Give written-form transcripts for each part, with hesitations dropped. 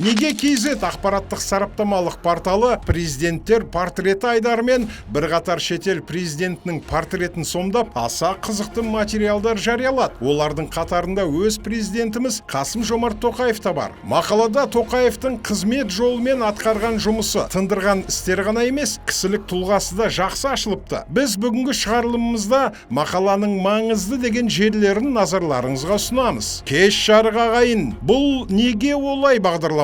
Неге KZ ақпараттық сараптамалық порталы президенттер портреті айдарымен бірқатар шетел президентінің портретін сомдап аса қызықты материалдар жариялады. Олардың қатарында өз президентіміз Қасым-Жомарт Тоқаев та бар. Мақалада Тоқаевтың қызмет жолымен атқарған жұмысы, тындырған істері ғана емес, кісілік тұлғасы да жақсы ашылыпты. Біз бүгінгі шығарылымымызда мақаланың маңызды деген жерлерін назарларыңызға ұсынамыз. Кеш жарық ағайын, бұл неге олай бағдарламасы?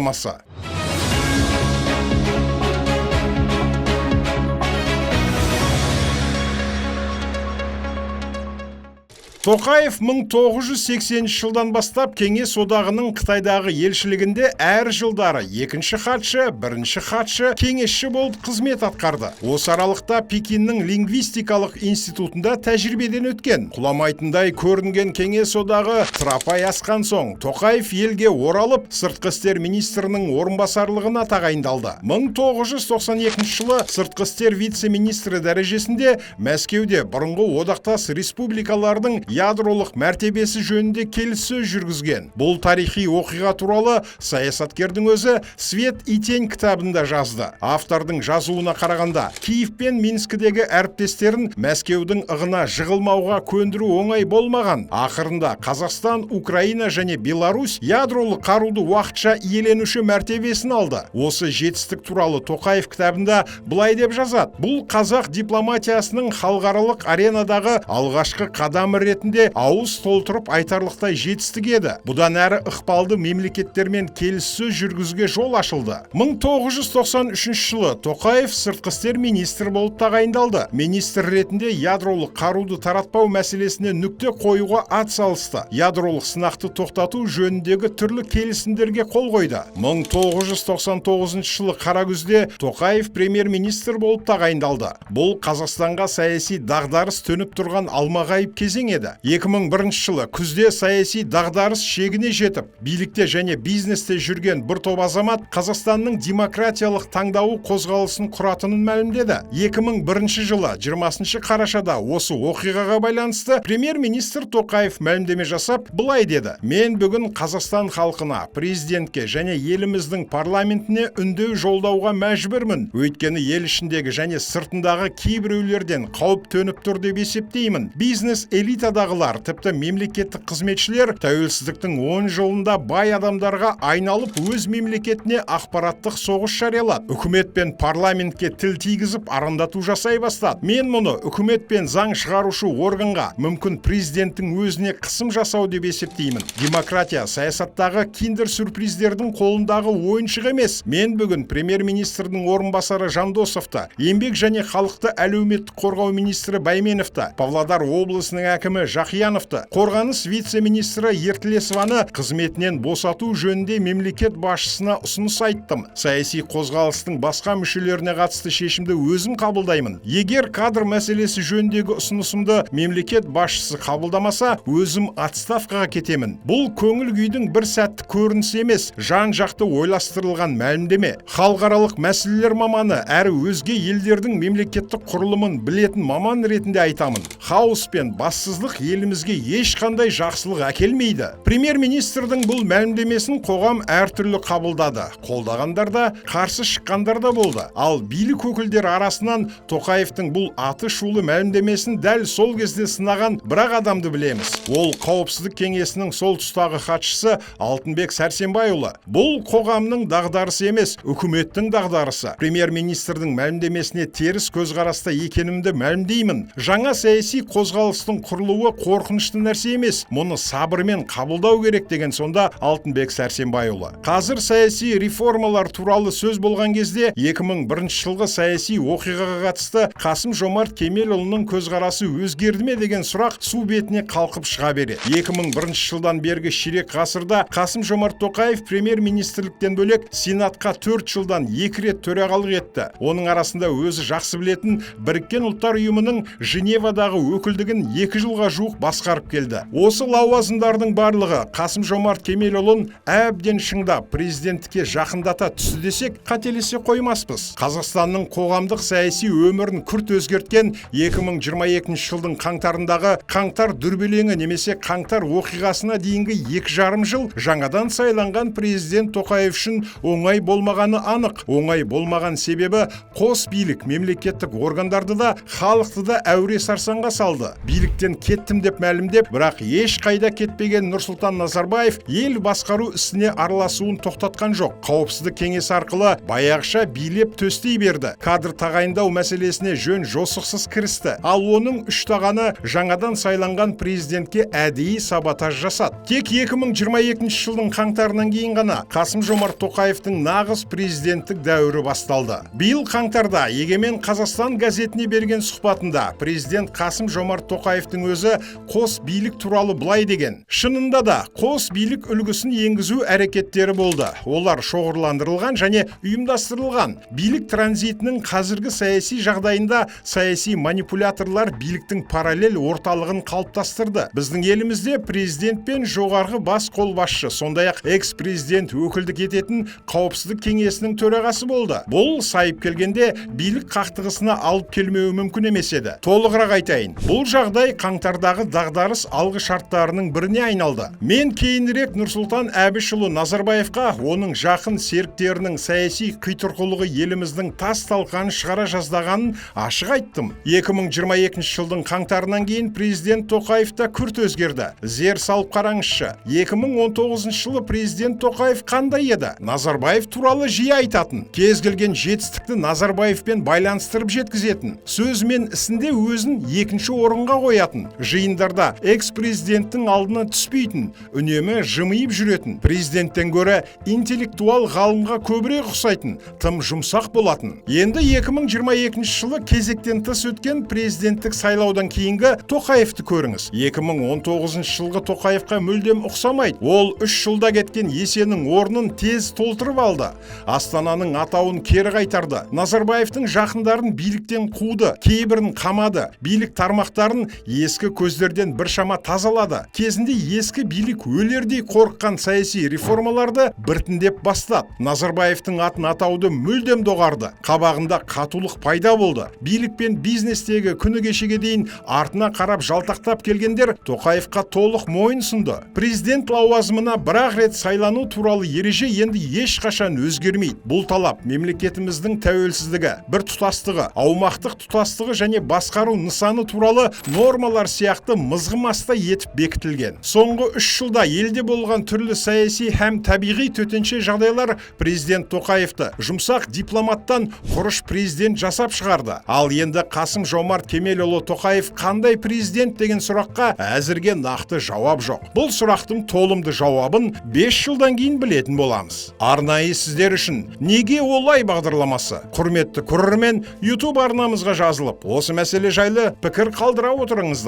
Тоқаев 1980 жылдан бастап Кеңес одағының Қытайдағы елшілігінде әр жылдары екінші хатшы, бірінші хатшы, кеңесші болып қызмет атқарды. Осы аралықта Пекиннің лингвистикалық институтында тәжірибеден өткен. Құламайтындай көрінген Кеңес одағы тырапай асқан соң, Тоқаев елге оралып, сыртқы істер министрінің орынбасарлығына тағайындалды. 1992 жылы сыртқы істер вице-министрі дәрежесінде Мәскеуде бұрынғы одақтас республикалардың ядролық мәртебесі жөнінде келіссөз жүргізген. Бұл тарихи оқиға туралы саясаткердің өзі Свет и тень кітабында жазды. Автордың жазуына қарағанда, Киев пен Минскідегі әріптестерін Мәскеудің ығына жығылмауға көндіру оңай болмаған. Ақырында Қазақстан, Украина және Беларусь ядролық қаруды уақытша иеленуші мәртебесін алды. Осы жетістік туралы Тоқаев кітабында былай деп жазады: бұл қазақ дипломатиясының халықаралық аренадағы алғашқы қадамы ретінде ауыз толтырып айтарлықтай жетістік еді. Бұдан әрі ықпалды мемлекеттермен келіссөз жүргізуге жол ашылды. 1993 жылы Тоқаев сыртқы істер министрі болып тағайындалды. Министр ретінде ядролық қаруды таратпау мәселесіне нүкте қоюға ат салысты. Ядролық сынақты тоқтату жөніндегі түрлі келісімдерге қол қойды. 1999 жылы Қаракүзде Тоқаев премьер-министр болып тағайындалды. Бұл Қазақстанға саяси дағдарыс төніп тұрған алмағайып кезең еді. 2001 жылы күзде саяси дағдарыс шегіне жетіп, билікте және бизнесте жүрген бір топ азамат Қазақстанның демократиялық таңдауы қозғалысын құратынын мәлімдеді. 2001 жылы 20 қарашада осы оқиғаға байланысты премьер-министр Тоқаев мәлімдеме жасап, былай деді: мен бүгін Қазақстан халқына, президентке және еліміздің парламентіне үндеу жолдауға мәжбүрмін. Өйткені ел ішіндегі және сыртындағы кейбіреулерден қауіп төніп тұр деп есептеймін. Бизнес элитадағылар, тіпті мемлекеттік қызметшілер тәуелсіздіктің 10 жылында бай адамдарға айналып өз мемлекетіне ақпараттық соғыс жариялады. Үкімет пен парламентке тіл тигізіп арандату жасай бастады. Мен мұны үкімет пен заң шығарушы органға, мүмкін президенттің өзіне қысым жасау деп есептеймін. Демократия саясаттағы киндер сюрприздердің қолындағы ойыншық емес. Мен бүгін премьер-министрдің орынбасары Жандосовты, еңбек және халықты әлеуметтік қорғау министрі Байменовті, Павлодар облысының әкімі Жақияновты, қорғаныс вице-министрі Ертілесованы қызметінен босату жөнінде мемлекет басшысына ұсыныс айттым. Саяси қозғалыстың басқа мүшелеріне қатысты шешімді өзім қабылдаймын. Егер кадр мәселесі жөніндегі ұсынысымды мемлекет басшысы қабылдамаса, өзім отставкаға кетемін. Бұл көңіл күйдің бір сәтті көрінісі емес, жан-жақты ойластырылған мәлімдеме. Халықаралық мәселелер маманы әрі өзге елдердің мемлекеттік құрылымын білетін маман ретінде айтамын. Хаос пен бассыздық елімізге ешқандай жақсылық әкелмейді. Премьер-министрдің бұл мәлімдемесін қоғам әртүрлі қабылдады. Қолдағандар да, қарсы шыққандар да болды. Ал билік өкілдері арасынан Тоқаевтың бұл аты шулы мәлімдемесін дәл сол кезде сынаған бір адамды білеміз. Ол Қауіпсіздік кеңесінің сол тұстағы хатшысы Алтынбек Сәрсенбайұлы. Бұл қоғамның дағдарысы емес, үкіметтің дағдарысы. Премьер-министрдің мәлімдемесіне теріс көзқараста екенімді мәлімдеймін. Жаңа саяси қозғалыстың құрылуы қорқынышты нәрсе емес, мұны сабырмен қабылдау керек деген сонда Алтынбек Сәрсенбайұлы. Қазір саяси реформалар туралы сөз болған кезде 2001 жылғы саяси оқиғаға қатысты Қасым-Жомарт Кемелұлының көзқарасы өзгерді ме деген сұрақ су бетіне қалқып шыға береді. 2001 жылдан бергі ширек ғасырда Қасым-Жомарт Тоқаев премьер-министрліктен бөлек Сенатқа 4 жылдан 2 рет төрағалық етті. Оның арасында өзі жақсы білетін Біріккен ұлттар ұйымының Женевадағы өкілдігін 2 жылға жуық басқарып келді. Осы лауазымдардың барлығы Қасым-Жомарт Кемелұлын әбден шыңдап президенттікке жақындата түсті десек, қателесе қоймаспыз. Қазақстанның қоғамдық саяси өмірін күрт өзгерткен 2022 жылдың қаңтарындағы қаңтар дүрбелеңі немесе қаңтар оқиғасына дейінгі 2,5 жыл жаңадан сайланған президент Тоқаев үшін оңай болмағаны анық. Оңай болмаған себебі қос билік мемлекеттік органдарды да, халықты да әуре сарсаңға салды. Биліктен кеттім деп мәлімдеп, бірақ еш қайда кетпеген Нұрсұлтан Назарбаев ел басқару ісіне араласуын тоқтатқан жоқ. Қауіпсіздік кеңесі арқылы баяғыша билеп төстей берді. Кадр тағайындау мәселесіне жөн жосықсыз кірісті. Ал оның үш тағаны жаңадан сайланған президентке әдейі саботаж жасады. Тек 2022 жылдың қаңтарынан кейін ғана Қасым-Жомарт Тоқаевтың нағыз президенттік дәуірі басталды. Биыл қаңтарда Егемен Қазақстан газетіне берген сұхбатында президент Қасым-Жомарт Тоқаевтың өзі қос билік туралы былай деген: шынында да қос билік үлгісін енгізу әрекеттері болды. Олар шоғырландырылған және ұйымдастырылған. Билік транзитінің қазіргі саяси жағдайында саяси манипуляторлар биліктің параллель орталығын қалыптастырды. Біздің елімізде президент пен жоғарғы бас қолбасшы, сондай-ақ экс-президент өкілдік ететін қауіпсіздік кеңесінің төрағасы болды. Бұл сайып келгенде билік қақтығысына алып келмеуі мүмкін емес еді. Толығырақ айтайын. Бұл жағдай қаңтардағы дағдарыс алғы шарттарының біріне айналды. Мен кейінірек Нұрсұлтан Әбішұлы Назарбаевқа оның жақын серіктерінің саяси қитұрқылығы еліміздің тас талқанын шығара жаздағанын ашық айттым. 2022 жылдың қаңтарынан кейін президент Тоқаев та күрт өзгерді. Зер салып қараңызшы. 2019 жылы президент Тоқаев қандай еді? Назарбаев туралы жиі айтатын. Кез келген жетістікті Назарбаевпен байланыстырып жеткізетін. Сөз мен ісінде өзін екінші орынға қоятын. Жиындарда экс-президенттің алдына түспейтін, үнемі жымиып жүретін. Президенттен гөрі интеллектуал ғалымға көбірек ұқсайтын, тым жұмсақ болатын. Енді 2022 жылы кезектен тыс өткен президенттік сайлаудан кейінгі Тоқаевты көріңіз. 2019 жылғы Тоқаевқа мүлдем ұқсамайды. Ол 3 жылда кеткен есенің орнын тез толтырып алды. Астананың атауын кері қайтарды. Назарбаевтың жақындарын биліктен қуды, кейбірін қамады. Билік тармақтарын ескі көздерден біршама тазалады. Кезінде ескі билік өлердей қорыққан саяси реформаларды біртіндеп бастады. Назарбаевтың атын атауды мүлдем доғарды. Қабағында қатулық пайда болды. Билік пен бизнестегі күні кешеге дейін артына қарап жалтақтап келгендер Тоқаевқа толық мойын сұнды. Президент лауазымына бір-ақ рет сайлану туралы ереже енді ешқашан өзгермейді. Бұл талап мемлекетіміздің тәуелсіздігі, бір тұтастығы, аумақтық тұтастығы және басқару нысаны туралы нормалар сияқты мызғымастай етіп бекітілген. Соңғы 3 жылда елде болған түрлі саяси һәм табиғи төтенше жағдайлар президент Тоқаевты жұмсақ дипломаттан құрыш президент жасап шығарды. Ал енді Қасым-Жомарт Кемелұлы Тоқаев қандай президент деген сұраққа әзірге нақты жауап жоқ. Бұл сұрақтың толымды жауабын 5 жылдан кейін білетін боламыз. Арнайы сіздер үшін неге олай бағдарламасы құрметті көрермен YouTube арнамызға жазылып, осы мәселе жайлы пікір қалдыра отырыңыздар.